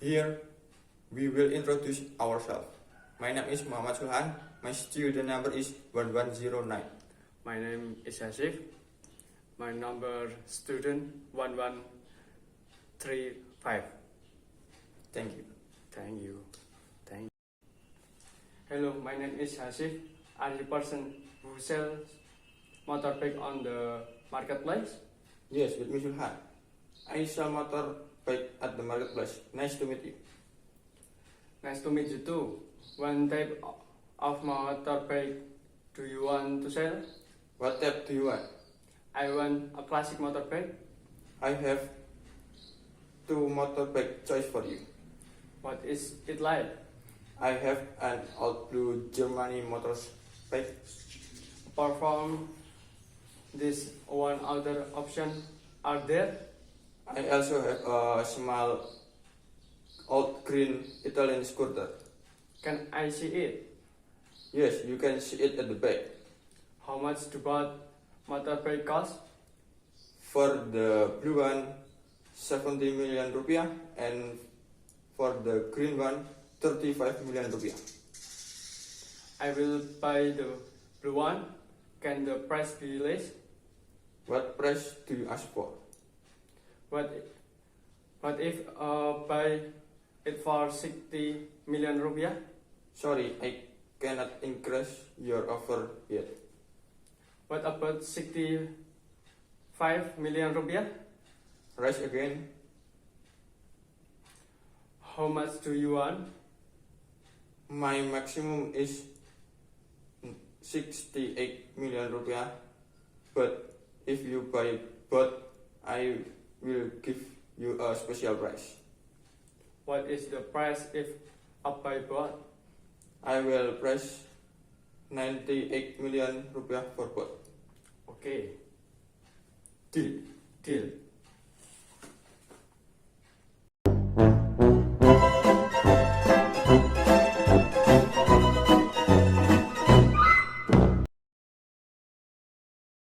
Here, we will introduce ourselves. My name is Sulchan. My student number is 1109. My name is Hasyief. My number student 1135. Thank you. Thank you. Thank you. Hello, my name is Hasyief. Are you person who sells motorbike on the marketplace? Yes, with me Sulchan. I sell motorbike at the marketplace. Nice to meet you. Nice to meet you too. What type of motorbike do you want to sell? What type do you want? I want a classic motorbike. I have two motorbike choice for you. What is it like? I have an old blue Germany motorbike. Apart from this one other option, are there? I also have a small old green Italian scooter. Can I see it? Yes, you can see it at the back. How much do both motorbike cost? For the blue one, 70 million rupiah, and for the green one, 35 million rupiah. I will buy the blue one. Can the price be less? What price do you ask for? What if buy it for 60 million rupiah? Sorry, I cannot increase your offer yet. What about 65 million rupiah? Rise again. How much do you want? My maximum is 68 million rupiah, but if you buy both, I will give you a special price. What is the price if I buy both? I will price 98 million rupiah for both. Okay. Deal. Deal.